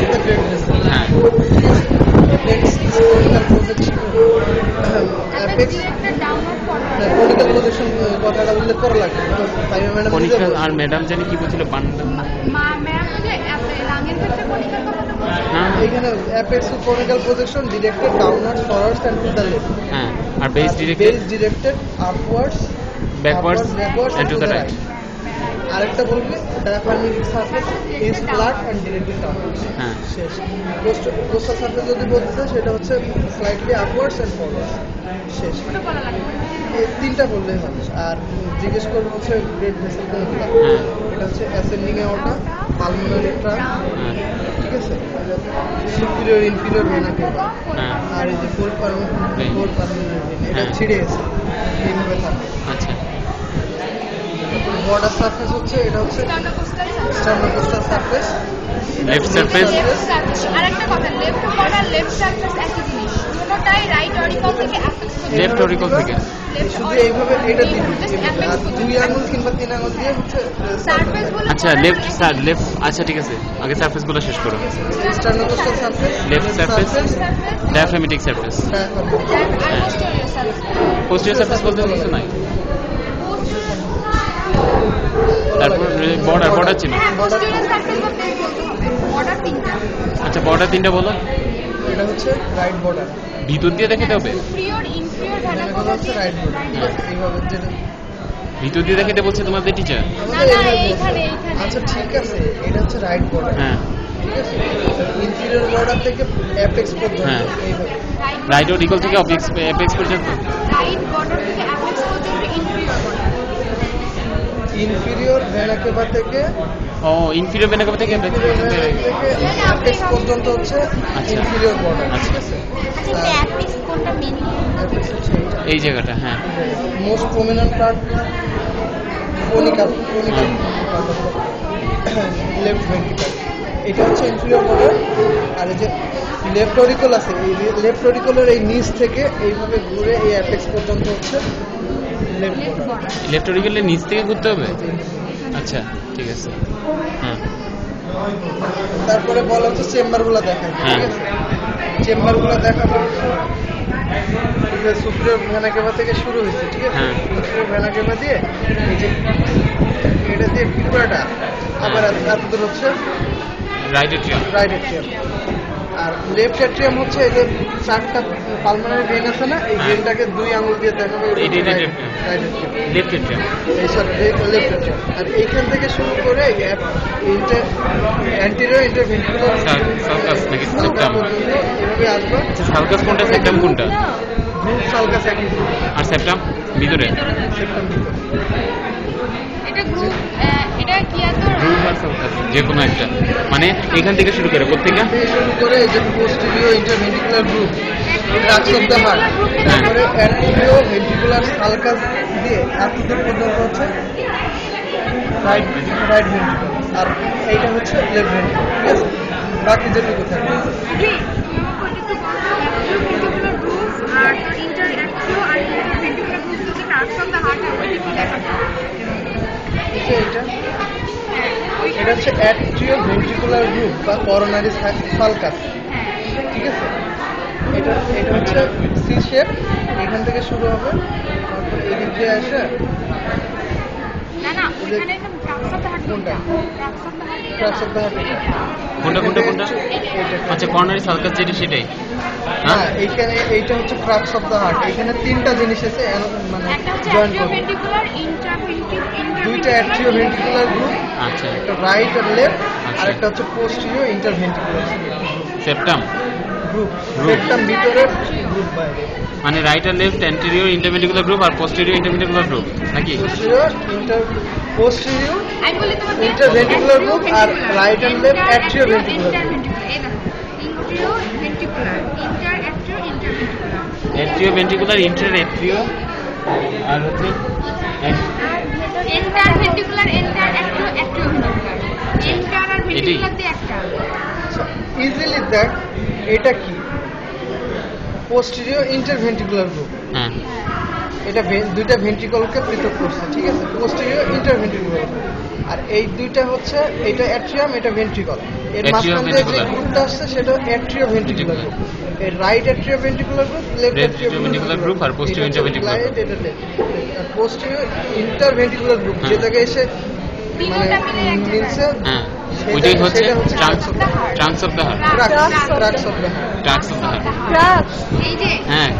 of the great vessel. হ্যাঁ Apex conical projection. Apex conical projection কথাটা উল্লেখ করা লাগবে। তাই ম্যাডাম কনিক্যাল আর ম্যাডাম জানি কি বলছিল বান্ডাল হ্যাঁ এখানে apex conical projection directed downwards, forwards and to the left. হ্যাঁ আর base directed Base directed upwards, backwards and to the right. আরেকটা বলবি diaphragmatic surface is flat and directly downwards. হ্যাঁ শেষ। coastal surface যদি বলতে চাই সেটা হচ্ছে slightly upwards and forwards. শেষ। এই তিনটা বললেই হবে। আর জিজ্ঞেস করবো হচ্ছে গ্রেট ভেসেল কোনগুলো? হ্যাঁ এটা হচ্ছে অ্যাসেন্ডিং এওরটা, পালমোনারি ট্রাঙ্ক, হ্যাঁ ঠিক আছে? Superior inferior vena cava. হ্যাঁ আর এই যে ফোর পালমোনারি ভেন, এটা হ্যাঁ। ছিঁড়ে গেছে এইভাবে থাকে। আচ্ছা বর্ডার সারফেস হচ্ছে এটা হচ্ছে স্টার্নোকোস্টাল সারফেস, লেফট সারফেস আরেকটা কথা, লেফট বর্ডার লেফট সারফেস একই জিনিস, দুটোটাই রাইট অরিকল থেকে অ্যাপেক্স পর্যন্ত। লেফট অরিকল থেকে শুধু এইভাবে এটা দিবি, আর দুই আঙুল কিংবা তিন আঙুল দিয়ে হচ্ছে সারফেস গুলো আচ্ছা লেফট আচ্ছা ঠিক আছে আগে সারফেস গুলো শেষ করো sternocostal surface, left surface diaphragmatic surface posterior surface বলতে কিছু নাই তারপর বর্ডার ছিল হ্যাঁ পোস্টেরিয়র সারফেস বলতে হবে, বর্ডার তিনটা। আচ্ছা বর্ডার তিনটা বলো এটা হচ্ছে রাইট বর্ডার, ভিতর দিয়ে দেখাতে হবে সুপিরিয়র ইনফিরিয়র ভেনা এটা কেভা হচ্ছে রাইট বর্ডার, এইভাবে যেটা ভিতর দিয়ে দেখাতে বলছে তোমাদের টিচার আমাদের না, এইভাবে এইখানে। আচ্ছা ঠিক আছে, এটা হচ্ছে রাইট বর্ডার, হ্যাঁ ঠিক আছে? ইনফিরিয়র বর্ডার থেকে অ্যাপেক্স পর্যন্ত হ্যাঁ। এইভাবে। রাইট অরিকল থেকে অ্যাপেক্স পর্যন্ত রাইট বর্ডার থেকে অ্যাপেক্স পর্যন্ত ইনফিরিয়র বর্ডার। ইনফিরিয়র ভেনা কেভা থেকে ও ইনফিরিয়র ভেনা কেভা থেকে অ্যাপেক্স পর্যন্ত হচ্ছে আচ্ছা। ইনফিরিয়র বর্ডার, আচ্ছা। ঠিক আছে? আচ্ছা অ্যাপেক্স কোনটা মেইনলি? অ্যাপেক্স হচ্ছে এইটা। এই জায়গাটা হ্যাঁ most prominent part conical left ventricle, এটা হচ্ছে ইনফিরিয়র বর্ডার। আর এই যে লেফট অরিকল আছে, এই লেফট অরিকলের এই নিচ থেকে এইভাবে ঘুরে এই অ্যাপেক্স পর্যন্ত হচ্ছে লেফট বর্ডার। লেফট অরিকলের নিচ থেকে ঘুরতে হবে আচ্ছা ঠিক আছে হ্যাঁ তারপরে বলা হচ্ছে চেম্বারগুলো দেখায়, ঠিক আছে? চেম্বারগুলো দেখাবো সুপিরিয়র ভেনা কেভা থেকে শুরু হয়েছে, ঠিক আছে? হ্যাঁ। সুপিরিয়র ভেনা কেভা দিয়ে এই যে এটা দিয়ে পুরোটা আবার এত দূর হচ্ছে রাইট এট্রিয়াম রাইট এট্রিয়াম। আর লেফট এট্রিয়াম হচ্ছে এই যে চারটা পালমোনারি ভেন আছে না, এই ভেনটাকে দুই আঙুল দিয়ে দেখাবে এইটা right atrium। Atrium, left atrium এই সব লেফট এট্রিয়াম। আর এইখান থেকে শুরু করে অ্যান্টিরিয়র ইন্টারভেন্ট্রিকুলার সালকাস নাকি সেপ্টাম এভাবে আসবে। আচ্ছা সালকাস কোনটা সেপ্টাম কোনটা গ্রুপ সালকাস একই, আর সেপ্টাম ভিতরে সেপ্টাম এটা গ্রুপ, এটা কি এত গ্রুপ আর সালকাস যে কোনো একটা মানে এখান থেকে শুরু করে কোথা থেকে থেকে শুরু করে এই যে posterior interventricular group, tracks of the heart, তারপরে অ্যান্টিরিয়র ভেন্ট্রিকুলার সালকাস দিয়ে এতদূর পর্যন্ত হচ্ছে রাইট ভেন্ট্রিকুল, আর এইটা হচ্ছে লেফট ভেন্ট্রিকুল, ঠিক আছে? বাকি যেটুকু থাকে ভেন্ট্রিকুলার গ্রুপ আর ইন্টারঅ্যাক্টিভ আর ইন্টারভেন্ট্রিকুলার গ্রুপ যদি ট্রাক্স অফ দ্য হার্ট হয় কি দেখা যায়? এটা হচ্ছে অ্যাট্রিও ভেন্ট্রিকুলার গ্রুপ বা করোনারি সালকাস, ঠিক আছে? এটা হচ্ছে সি শেপ, এখান থেকে শুরু হবে, তারপরে এদিক দিয়ে আসে না না ওখানে একদম ট্রাক্স অফ দ্য হার্ট কোনটা? Tracks of the heart tracks of the heart. কোনটা আচ্ছা কর্নারি সালকাস যেটা সেটাই হ্যাঁ, এইখানে এইটা হচ্ছে ট্রাক্স অফ দ্য হার্ট। এখানে তিনটা জিনিস আছে মানে একটা হচ্ছে জয়েন অ্যাট্রিও করবে। ভেন্ট্রিকুলার ইন্টারভেন্ট্রিকুলার দুইটা অ্যাট্রিও ভেন্ট্রিকুলার গ্রুপ, আচ্ছা একটা রাইট আর লেফট, আচ্ছা। আর একটা হচ্ছে পোস্টিরিয়র ইন্টারভেন্ট্রিকুলার সেপ্টাম গ্রুপ। একটা ভিতরে গ্রুপ বাইরে, মানে রাইট আর লেফট অ্যান্টেরিয়র ইন্টারভেন্ট্রিকুলার গ্রুপ আর পোস্টেরিয়র ইন্টারভেন্ট্রিকুলার গ্রুপ নাকি পোস্টিরিয়র পোস্টিরিয়র আমি বলি তোমাকে ইন্টারভেন্ট্রিকুলার গ্রুপ আর right and left atrioventricular group. এই দেখো interview ventricular interactive interventricular atrioventricular inter atrio আর হচ্ছে interventricular interactive active ventricular inter আর ভেন্ট্রিকুলার দিয়ে একটা ইজিলি দেখ এটা কি পোস্টিরিয়র ইন্টারভেন্ট্রিকুলার গ্রুপ। হ্যাঁ এটা দুইটা ভেন্ট্রিকলকে পৃথক করছে, ঠিক আছে? Posterior interventricular group. আর এই দুইটা হচ্ছে, এটা অ্যাট্রিয়াম, এটা ভেন্ট্রিকল। এর Atrium, মাঝখান দিয়ে যে ventricular। গ্রুপটা আসছে সেটা অ্যাট্রিও ভেন্ট্রিকুলার গ্রুপ। এই right atrio ventricular group, left Left atrio atrioventricular group আর posterior interventricular group। এটা লেফট। আর পোস্টিরিয়র ইন্টারভেন্ট্রিকুলার গ্রুপ, হ্যাঁ। যে জায়গায় এসে মানে তিনটা মিলে এক মিলছে, হ্যাঁ, ওইটাই হচ্ছে trunks of the heart. Crux of the heart. Trunks of the heart, এই যে হ্যাঁ,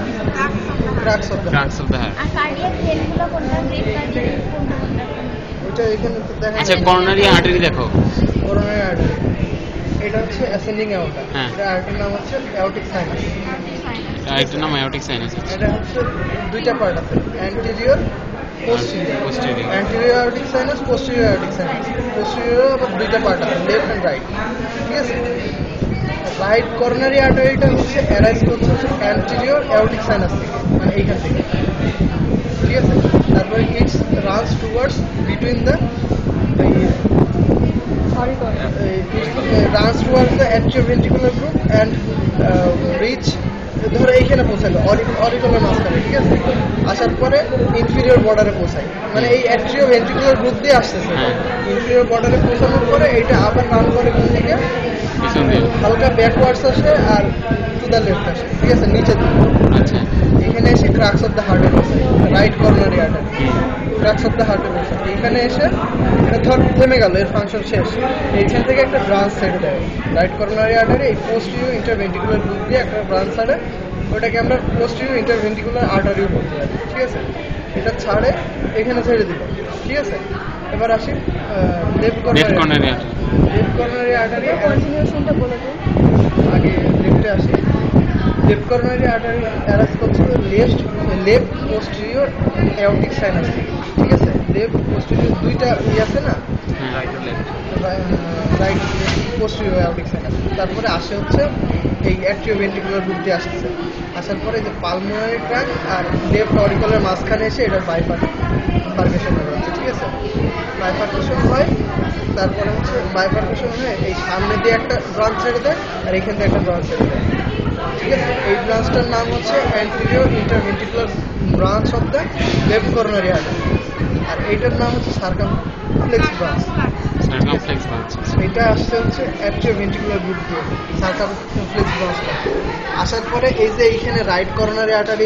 crux of the heart. Trunks of the heart. আর কার্ডিয়াক সেলগুলো কোনটা, গ্রেট কার্ডিয়াক কোনটা কোনটা? ওইটা এখানে তো দেখা আচ্ছা, যায়। করোনারি আর্টারি দেখো। করোনারি আর্টারি, এটা হচ্ছে অ্যাসেন্ডিং অ্যাওর্টা। হ্যাঁ। এটা আর্টারির নাম হচ্ছে অ্যাওর্টিক সাইনাস। আরেকটা নাম অ্যাওর্টিক সাইনাস। এটা হচ্ছে দুইটা পার্ট আছে, anterior, posterior. posterior। Anterior aortic sinus, posterior aortic sinus. Posterior আবার দুইটা পার্ট আছে, লেফট এন্ড রাইট। ঠিক আছে, রাইট করোনারি আর্টারিটা হচ্ছে অ্যারাইজ করছে অ্যান্টেরিয়র অ্যাওর্টিক সাইনাস থেকে, মানে এইখান থেকে। ঠিক আছে, তারপরে it's runs towards between the runs towards the atrioventricular group and reach, ধরো এইখানে পৌঁছালো অরিকুলার মাঝখানে। ঠিক আছে, আসার পরে ইনফিরিয়র বর্ডারে পৌঁছায়, মানে এই অ্যাট্রিওভেন্ট্রিকুলার গ্রুপ দিয়ে আসতেছে। হ্যাঁ। ইনফিরিয়র বর্ডারে পৌঁছানোর পরে এইটা আবার রান করে কোন দিকে, পিছন দিয়ে। হালকা ব্যাকওয়ার্ডস আসে আর টু দ্য লেফট আসে। ঠিক আছে, নিচের দিকে। আচ্ছা, এখানে এসে ক্রাক্স অফ দ্য হার্টে পৌঁছায়, right coronary artery. Crux of the হার্টে পৌঁছায়, এইখানে এসে এটা ধর থেমে গেল, এর ফাংশন শেষ। এইখান থেকে একটা ব্রাঞ্চ ছেড়ে দেয় রাইট করোনারি আর্টারি, এই পোস্টিরিয়র ইন্টারভেন্ট্রিকুলার গ্রুপ দিয়ে একটা ব্রাঞ্চ ছাড়ে, ওটাকে আমরা পোস্টিরিয়র ইন্টারভেন্ট্রিকুলার আর্টারিও বলতে পারি। ঠিক আছে, এটা ছাড়ে এখানে ছেড়ে দিল। ঠিক আছে, এবার আসি left left coronary coronary artery. Artery. Left coronary artery কন্টিনিউশনটা বলে দিন। আগে লেফটে আসি। লেফট করোনারি আর্টারি অ্যারাইজ করছে লেফট পোস্টেরিয়র অ্যাওর্টিক সাইনাস। ঠিক আছে, লেফট পোস্টেরিয়র দুইটা আছে না, রাইট আর left. Right posterior aortic sinus. তারপরে আসে হচ্ছে এই অ্যাট্রিওভেন্ট্রিকুলার গ্রুপ দিয়ে আসতেছে। আসার পরে যে পালমোনারি ট্র্যাক আর লেফট অরিকুলার মাঝখানে এসে এটা বাইফার্কেশন হচ্ছে। ঠিক আছে, বাইফার্কেশন হয়, তারপরে হচ্ছে বাইফার্কেশন হয়ে এই সামনে দিয়ে একটা ব্রাঞ্চ ছেড়ে দেয় আর এখান থেকে একটা ব্রাঞ্চ ছেড়ে দেয়। ঠিক আছে, এই ব্রাঞ্চটার নাম হচ্ছে anterior interventricular branch of the left coronary artery. আর এইটার নাম হচ্ছে সার্কামফ্লেক্স ব্রাঞ্চ। Circumflex branch. এটা আসছে হচ্ছে অ্যাট্রিওভেন্ট্রিকুলার গ্রুপ দিয়ে, সার্কামফ্লেক্স ব্রাঞ্চটা আসার পরে এই যে এইখানে রাইট করোনারি আর্টারি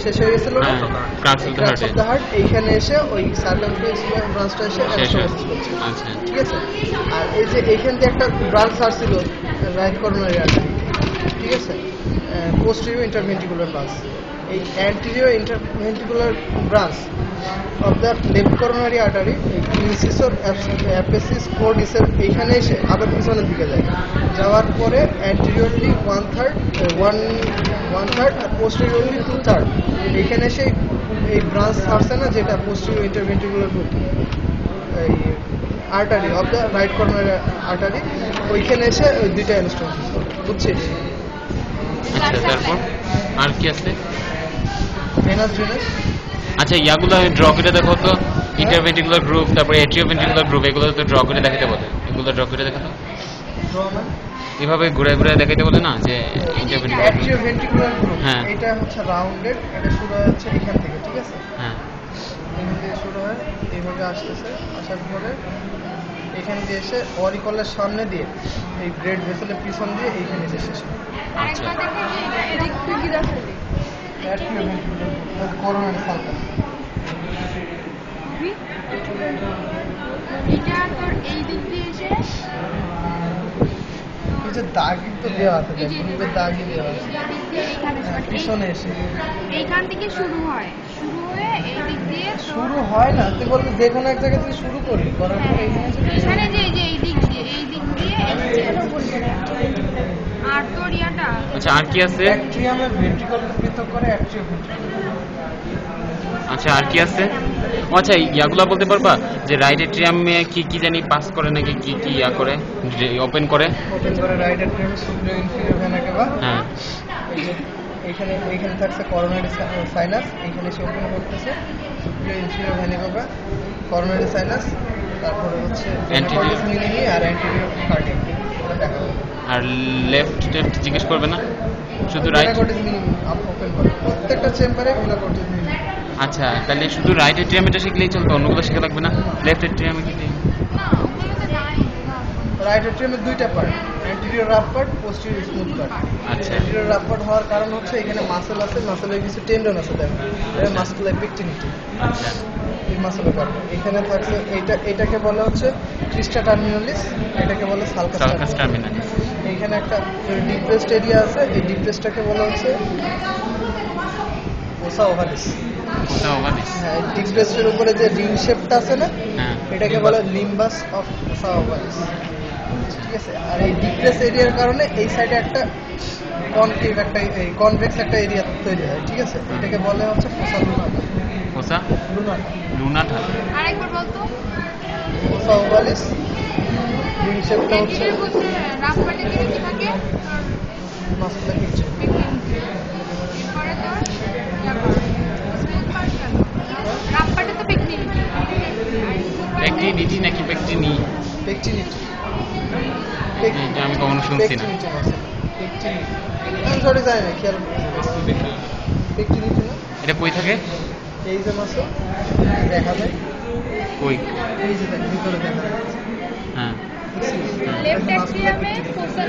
শেষ হয়ে গেছিল না, হ্যাঁ, crux of the crux of heart. The heart, এইখানে এসে ওই সার্কামফ্লেক্স ব্রাঞ্চটা এসে শেষ হয়েছে। অ্যাবসর্ব করছে। আচ্ছা, ঠিক আছে, আর এই যে এইখান দিয়ে একটা ব্রাঞ্চ আসছিল রাইট করোনারি আর্টারি। ঠিক আছে, পোস্টেরিয়র ইন্টারভেন্ট্রিকুলার ব্রাঞ্চ। এই anterior interventricular branch of the left coronary artery, incisura apicis কোর্ডিসের এইখানে এসে আবার পিছনের দিকে যায়। যাওয়ার পরে অ্যান্টেরিয়রলি ওয়ান থার্ড আর পোস্টেরিয়রলি 2/3 এইখানে এসে এই ব্রাঞ্চ আসছে না, যেটা পোস্টেরিয়র ইন্টারভেন্ট্রিকুলার গ্রুপ এই artery of the right coronary artery, ওইখানে এসে ওই দুইটা ইনস্ট্রুমেন্ট বুঝছিস। আচ্ছা, তারপর আর কি আছে? Venous drainage. আচ্ছা, ইয়াগুলো ড্র করে দেখো তো, ইন্টারভেন্ট্রিকুলার গ্রুপ, তারপরে অ্যাট্রিওভেন্ট্রিকুলার গ্রুপ, এগুলো তো ড্র করে দেখাতে বলে। এগুলো ড্র করে দেখাতো, এভাবে ঘুরে ঘুরে দেখাতে বলে না, যে ইন্টারভেন্ট্রিকুলার গ্রুপ। অ্যাট্রিওভেন্ট্রিকুলার গ্রুপ, হ্যাঁ। এটা হচ্ছে রাউন্ডেড, এটা শুরু হচ্ছে এখান থেকে। ঠিক আছে, হ্যাঁ, এখান থেকে শুরু হয়, এইভাবে আসতেছে, আসার পরে এখান দিয়ে এসে অরিকলের সামনে দিয়ে এই ব্রেড ভেসেলের পিছন দিয়ে এইখানে এসে শেষ হয়। আচ্ছা, অ্যাট্রিওভেন্ট্রিকুলার করোনারি সার্কাস। এটা তোর এই দিক দিয়ে এসে কিছু দাগই তো দেওয়া আছে, গ্রুপের দাগই দেওয়া আছে। এই দিক দিয়ে এইখানে পিছনে এসে এইখান থেকে শুরু হয়, শুরু হয়ে এই দিক দিয়ে তোর শুরু হয় না, তুই বলবি যে কোনো এক জায়গা থেকে শুরু করি, করার পরে এখানে এসে এখানে যে এই যে এই দিক দিয়ে আর তোর ইয়াটা আচ্ছা, আর কি আছে? অ্যাট্রিয়ামের ভেন্ট্রিকল পৃথক করে অ্যাট্রিওভেন্ট্রিকুলার। আচ্ছা, আর কি আছে? ও আচ্ছা, ইয়াগুলা বলতে পারবা যে রাইট এট্রিয়ামে কি কি জানি পাস করে নাকি, কি কি ইয়া করে, ওপেন করে? ওপেন করে রাইট অ্যাট্রিয়াম সুপ্রিয়র ইনফিরিয়র ভেনা কেভা। হ্যাঁ, এইখানে থাকছে করোনারি সাইনাস, এইখানে এসে ওপেন করতেছে সুপ্রিয়র ইনফিরিয়র ভেনা কেভা, করোনারি সাইনাস, তারপরে হচ্ছে Anterior। মিনিমি আর অ্যান্টেরিয়র কার্ডিয়াক। এটা দেখা হবে। আর লেফট জিজ্ঞেস করবে না, শুধু রাইট? ভেনাকর্টিস মিনিমি ওপেন করে প্রত্যেকটা চেম্বারে ভেনাকর্টিস মিনিমি। আচ্ছা, তাহলে শুধু রাইট এট্রিয়াম এটা শিখলেই চলবে, অন্যগুলো শেখা লাগবে না? লেফট এট্রিয়ামে কি রাইট এট্রিয়ামের দুইটা part, anterior rough part, posterior smooth part. আচ্ছা। অ্যান্টেরিয়র রাফ পার্ট হওয়ার কারণ হচ্ছে এখানে মাসেল আছে, মাসেলের কিছু টেন্ডন আছে, দেখো এটা মাসকুলার পেকটিনিটি, আচ্ছা এই মাসেলের কারণে এখানে থাকলে এটাকে বলা হচ্ছে ক্রিস্টা টার্মিনালিস, এটাকে বলে সালকাস সালকাস টার্মিনালিস। টার্মিনালিস। এখানে একটা ডিপ্রেসড এরিয়া আছে, এই ডিপ্রেসটাকে বলা হচ্ছে ওসা ওভালিস। কোথাও ওভালিস। হ্যাঁ, ডিপ্রেসের উপরে যে রিং শেপটা আছে না, হ্যাঁ এটাকে বলে লিম্বাস অফ ওসা ওভালিস। ঠিক আছে, আর এই ডিপ্রেস এরিয়ার কারণে এই সাইডে একটা কনকেভ একটা এই কনভেক্স একটা এরিয়া তৈরি হয়। ঠিক আছে, এটাকে বলে হচ্ছে ফোসা লুনাটা। কোথা? লুনাটা লুনাটা। আরেকবার বলতো ওসা ওভালিস, রিং শেপটা হচ্ছে ক্যান্টিনের মধ্যে রাফ পার্টের দিকে কি থাকে মাসকুলার পিকচার। এরপরে তো স্মুথ পার্ট গেল, রাফ পার্টে তো পেকনিনিটি পেকটিনিটি নাকি পেকটিনি? পেকটিনিটি, এটা আমি কখনো শুনছি না। পেকটিনিটি মাসল, পেকটিনিটি। আমি সরি জানি না, খেয়াল পেকটিনিটি না, এটা কই থাকে? এই যে মাসল দেখা যায়, কই? এই যে ভিতরে দেখা যায়। হ্যাঁ লেফট অ্যাট্রিয়ামে ফোসাল